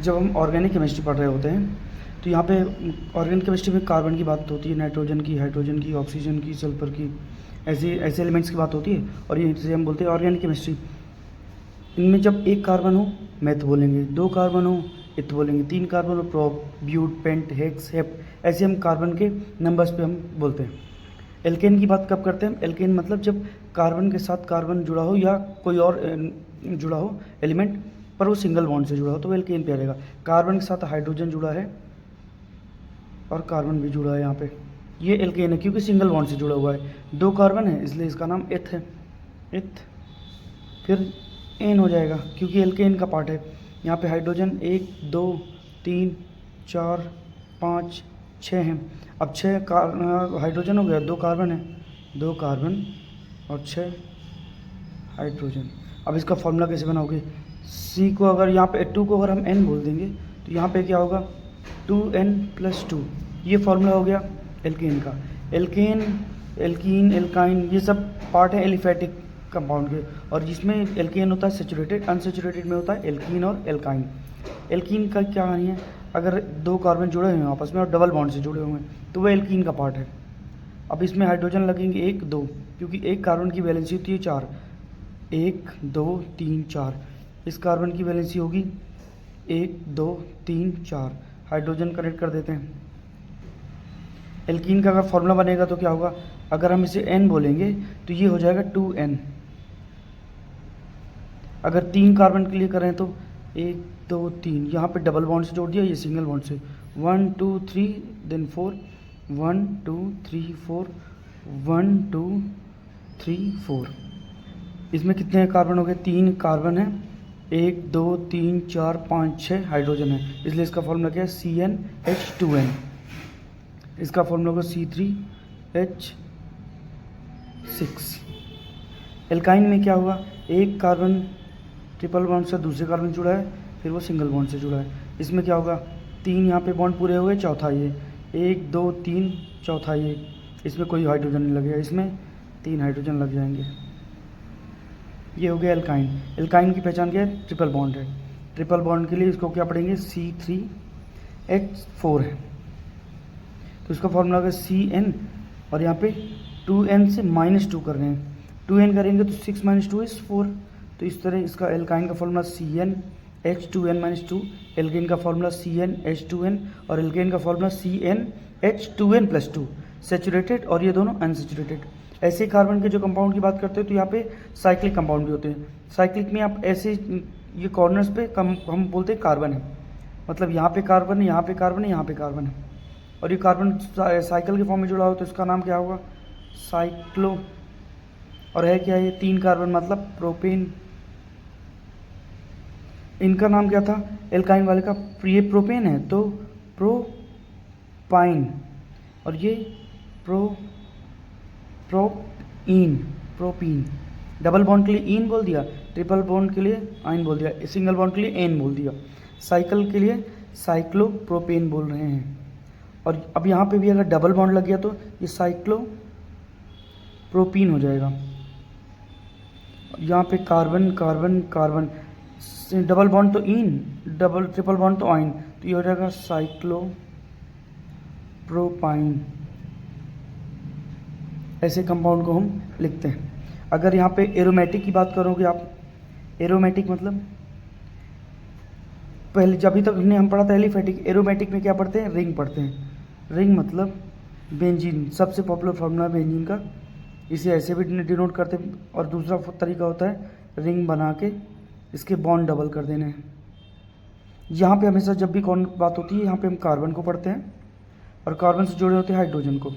जब हम organic chemistry पढ़ रहे होते हैं तो यहाँ पे ऑर्गेनिक केमिस्ट्री में कार्बन की बात होती है, नाइट्रोजन की, हाइड्रोजन की, ऑक्सीजन की, सल्फर की, ऐसे ऐसे एलिमेंट्स की बात होती है और ये इसे हम बोलते हैं ऑर्गेनिक केमिस्ट्री। इनमें जब एक कार्बन हो मेथ बोलेंगे, दो कार्बन हो इथ बोलेंगे, तीन कार्बन हो prop, but, pent, hex, hept, ऐसे हम कार्बन के नंबर्स पे हम बोलते हैं। एल्केन की बात कब करते हैं? एल्केन मतलब जब कार्बन के साथ कार्बन जुड़ा हो या कोई और जुड़ा हो एलिमेंट, पर वो सिंगल बॉन्ड से जुड़ा हो तो वो एल्केन पे रहेगा। कार्बन के साथ हाइड्रोजन जुड़ा है और कार्बन भी जुड़ा है यहाँ पे, ये एल्केन है क्योंकि सिंगल बॉन्ड से जुड़ा हुआ है। दो कार्बन है इसलिए इसका नाम एथ है, एथ। फिर एन हो जाएगा क्योंकि एल्केन का पार्ट है। यहाँ पे हाइड्रोजन 1 2 3 4 5 6 हैं। अब हाइड्रोजन हो गया, दो कार्बन है, दो कार्बन और 6 हाइड्रोजन। अब इसका फॉर्मूला कैसे बनाओगे? सी को अगर यहाँ पे 2 को अगर हम एन बोल देंगे तो यहाँ पे क्या होगा? 2n+2। ये फॉर्मूला हो गया एल्केन का। एल्केन, एल्कीन, एल्काइन ये सब पार्ट है एलिफेटिक कंपाउंड के, और जिसमें एल्केन होता है सेचुरेटेड, अनसेचुरेटेड में होता है एल्कीन और एल्काइन। एल्कीन का क्या कहानी है? अगर दो कार्बन जुड़े हुए हैं आपस में और डबल बॉन्ड से जुड़े हुए हैं तो वो एल्कीन का पार्ट है। अब इसमें हाइड्रोजन लगेंगे 1 2, क्योंकि एक कार्बन की वैलेंसी होती है 4, 1 2 3 4। इस कार्बन की वैलेंसी होगी 1 2 3 4। हाइड्रोजन कनेक्ट कर देते हैं। एल्कीन का अगर फॉर्मूला बनेगा तो क्या होगा? अगर हम इसे n बोलेंगे तो ये हो जाएगा 2n। अगर तीन कार्बन के लिए करें तो 1 2 3, यहाँ पे डबल बॉन्ड से जोड़ दिया, ये सिंगल बॉन्ड से 1 2 3 देन 4, 1 2 3 4, 1 2 3 4। इसमें कितने कार्बन हो गए? 3 कार्बन है, 1 2 3 4 5 6 हाइड्रोजन है, इसलिए इसका फॉर्मूला क्या है? CnH2n। इसका फॉर्मूला होगा C3H6। एल्काइन में क्या हुआ? एक कार्बन ट्रिपल बॉन्ड से दूसरे कार्बन जुड़ा है, फिर वो सिंगल बॉन्ड से जुड़ा है। इसमें क्या होगा? 3 यहाँ पे बॉन्ड पूरे हो गए, चौथा ये 1 2 3, चौथा ये, इसमें कोई हाइड्रोजन नहीं लगेगा, इसमें 3 हाइड्रोजन लग जाएंगे। ये हो गया एल्काइन। एल्काइन की पहचान क्या है? ट्रिपल बॉन्ड है। ट्रिपल बॉन्ड के लिए इसको क्या पढ़ेंगे? C3H4 है, तो इसका फॉर्मूला होगा Cn, और यहाँ पे 2n से -2 कर रहे हैं, 2n करेंगे तो 6 - 2 = 4। तो इस तरह इसका एल्काइन का फॉर्मूला CnH2n-2, एल्केन का फॉर्मूला CnH2n और एल्केन का फॉर्मूला CnH2n+2, सेचुरेटेड और ये दोनों अनसेचुरेटेड। ऐसे कार्बन के जो कंपाउंड की बात करते हैं तो यहाँ पे साइक्लिक कंपाउंड भी होते हैं। साइक्लिक में आप ऐसे ये कॉर्नर्स पे हम बोलते हैं कार्बन है, मतलब यहाँ पे कार्बन है, यहाँ पे कार्बन है, यहाँ पे कार्बन है, और ये कार्बन साइकिल के फॉर्म में जुड़ा हो तो इसका नाम क्या होगा? साइक्लो। और है क्या ये? 3 कार्बन मतलब प्रोपेन। इनका नाम क्या था एल्काइन वाले का? ये प्रोपेन है तो प्रोपाइन, और ये प्रोपीन। डबल बॉन्ड के लिए इन बोल दिया, ट्रिपल बॉन्ड के लिए आइन बोल दिया, सिंगल बॉन्ड के लिए एन बोल दिया। साइकिल के लिए साइक्लोप्रोपेन बोल रहे हैं। और अब यहाँ पे भी अगर डबल बॉन्ड लग गया तो ये साइक्लोप्रोपीन हो जाएगा। यहाँ पे carbon carbon carbon, double bond तो इन, डबल ट्रिपल बॉन्ड तो आइन, तो ये हो जाएगा साइक्लोप्रोपाइन। ऐसे कंपाउंड को हम लिखते हैं। अगर यहाँ पे एरोमेटिक की बात करोगे आप, एरोमेटिक मतलब पहले जब तक हम पढ़ा था एलिफेटिक, एरोमेटिक में क्या पढ़ते हैं? रिंग पढ़ते हैं। रिंग मतलब बेंजीन, सबसे पॉपुलर फार्मूला बेंजीन का, इसे ऐसे भी डिनोट करते हैं। और दूसरा तरीका होता है रिंग बना के इसके बॉन्ड डबल कर देने हैं। यहाँ पे हमेशा जब भी कौन बात होती है यहाँ पे हम कार्बन को पढ़ते हैं और कार्बन से जुड़े होते हैं हाइड्रोजन को।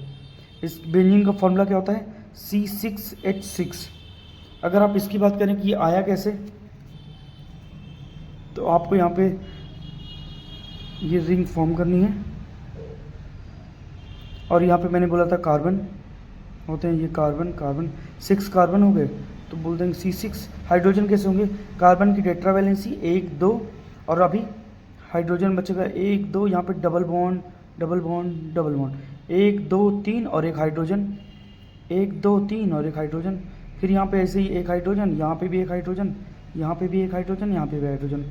इस बेंजीन का फॉर्मूला क्या होता है? C6H6। अगर आप इसकी बात करें कि ये आया कैसे, तो आपको यहाँ पे ये रिंग फॉर्म करनी है, और यहाँ पे मैंने बोला था कार्बन होते हैं, ये कार्बन कार्बन 6 कार्बन हो गए तो बोल देंगे C6। हाइड्रोजन कैसे होंगे? कार्बन की टेट्रा वैलेंसी 1 2, और अभी हाइड्रोजन बचेगा 1 2, यहाँ पे double bond double bond double bond, 1 2 3 और एक हाइड्रोजन, 1 2 3 और एक हाइड्रोजन। फिर यहाँ पे ऐसे ही एक हाइड्रोजन, यहाँ पे भी एक हाइड्रोजन, यहाँ पे भी एक हाइड्रोजन, यहाँ पे भी हाइड्रोजन।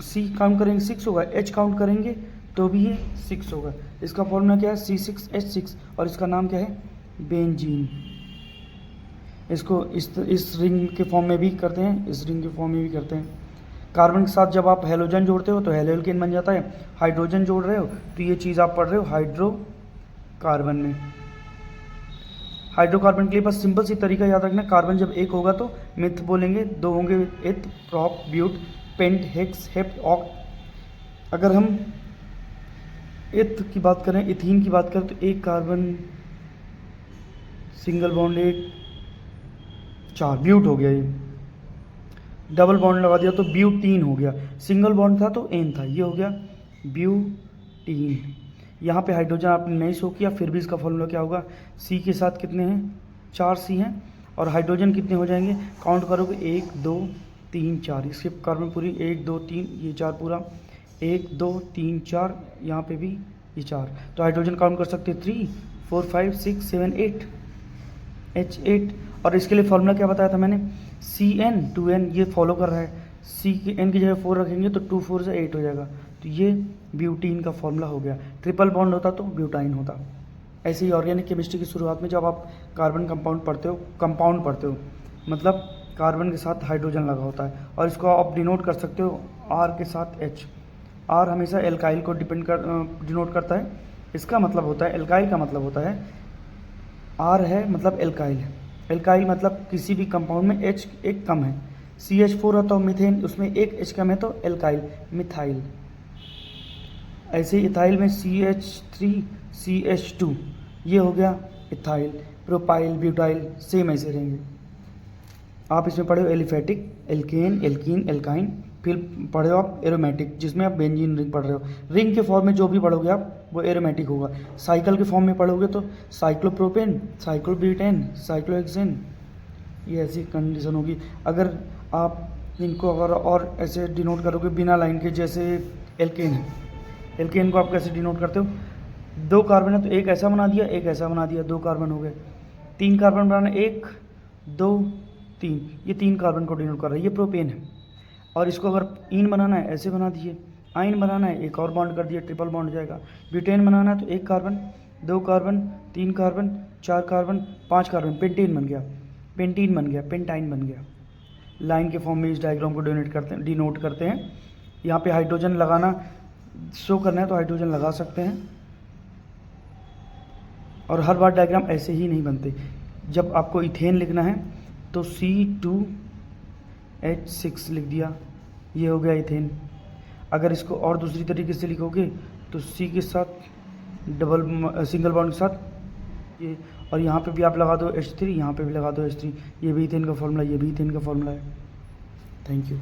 सी काउंट करेंगे 6 होगा, एच काउंट करेंगे तो भी ये 6 होगा। इसका फॉर्मूला क्या है C6H6 और इसका नाम क्या है बेंजीन। इसको इस रिंग के फॉर्म में भी करते हैं, इस रिंग के फॉर्म में भी करते हैं। कार्बन के साथ जब आप हेलोजन जोड़ते हो तो हेलोएल्केन बन जाता है। हाइड्रोजन जोड़ रहे हो तो ये चीज़ आप पढ़ रहे हो हाइड्रोकार्बन में। हाइड्रोकार्बन के लिए बस सिंपल सी तरीका याद रखना, कार्बन जब एक होगा तो मिथ बोलेंगे, दो होंगे eth, prop, but, pent, hex, hept, oct. अगर हम एथ की बात करें, इथीन की बात करें तो एक कार्बन सिंगल बॉन्ड एक 4 ब्यूट हो गया। ये डबल बॉन्ड लगा दिया तो ब्यूटीन हो गया। सिंगल बॉन्ड था तो एन था, ये हो गया ब्यूटीन। यहाँ पे हाइड्रोजन आपने नहीं शो किया, फिर भी इसका फॉर्मूला क्या होगा, सी के साथ कितने हैं 4 सी हैं और हाइड्रोजन कितने हो जाएंगे, काउंट करोगे 1 2 3 4, इसके कार्बन पूरी 1 2 3, ये 4 पूरा 1 2 3 4, यहाँ पे भी ये 4, तो हाइड्रोजन काउंट कर सकते 3 4 5 6 7 8 H8। और इसके लिए फॉर्मूला क्या बताया था मैंने, CN 2N, ये फॉलो कर रहा है, सी की एन की जगह 4 रखेंगे तो 2 4 से 8 हो जाएगा, तो ये ब्यूटीन का फॉर्मूला हो गया। ट्रिपल बॉन्ड होता तो ब्यूटाइन होता। ऐसे ही ऑर्गेनिक केमिस्ट्री की शुरुआत में जब आप कार्बन कंपाउंड पढ़ते हो मतलब कार्बन के साथ हाइड्रोजन लगा होता है, और इसको आप डिनोट कर सकते हो R के साथ H। R हमेशा एल्काइल को डिनोट करता है। इसका मतलब होता है, एल्काइल का मतलब होता है, R है मतलब एल्काइल है, एल्काइल मतलब किसी भी कंपाउंड में H एक कम है। CH4 होता है मीथेन, उसमें एक H कम है तो एल्काइल मिथाइल। ऐसे ही इथाइल में CH3 CH2, ये हो गया इथाइल। प्रोपाइल, ब्यूटाइल सेम ऐसे रहेंगे। आप इसमें पढ़े हो एलिफेटिक, एल्केन, एल्कीन, एल्काइन, फिर पढ़े हो आप एरोमेटिक जिसमें आप बेंजीन रिंग पढ़ रहे हो। रिंग के फॉर्म में जो भी पढ़ोगे आप वो एरोमेटिक होगा। साइकिल के फॉर्म में पढ़ोगे तो साइक्लोप्रोपेन, साइक्लोब्यूटेन, साइक्लोहेक्सेन, ये ऐसी कंडीशन होगी। अगर आप इनको अगर और ऐसे डिनोट करोगे बिना लाइन के, जैसे एल्केन है, एल्केन को आप कैसे डिनोट करते हो, 2 कार्बन है तो एक ऐसा बना दिया, एक ऐसा बना दिया, 2 कार्बन हो गए। 3 कार्बन बनाना, 1 2 3, ये 3 कार्बन को डिनोट कर रहा है, ये प्रोपेन है। और इसको अगर ईन बनाना है ऐसे बना दिए, आइन बनाना है एक और बॉन्ड कर दिया, ट्रिपल बॉन्ड हो जाएगा। ब्यूटेन बनाना है तो 1 carbon 2 carbon 3 carbon 4 carbon 5 carbon, pentene बन गया, पेंटीन बन गया, पेंटाइन बन गया। लाइन के फॉर्म में इस डायग्राम को डिनोट करते हैं। यहाँ पे हाइड्रोजन लगाना शो करना है तो हाइड्रोजन लगा सकते हैं, और हर बार डायग्राम ऐसे ही नहीं बनते। जब आपको इथेन लिखना है तो C2H6 लिख दिया, ये हो गया इथेन। अगर इसको और दूसरी तरीके से लिखोगे तो C के साथ सिंगल बॉन्ड के साथ ये, और यहाँ पे भी आप लगा दो H3, यहाँ पे भी लगा दो H3, ये भी इथेन का फॉर्मूला, ये भी इथेन का फॉर्मूला है। Thank you.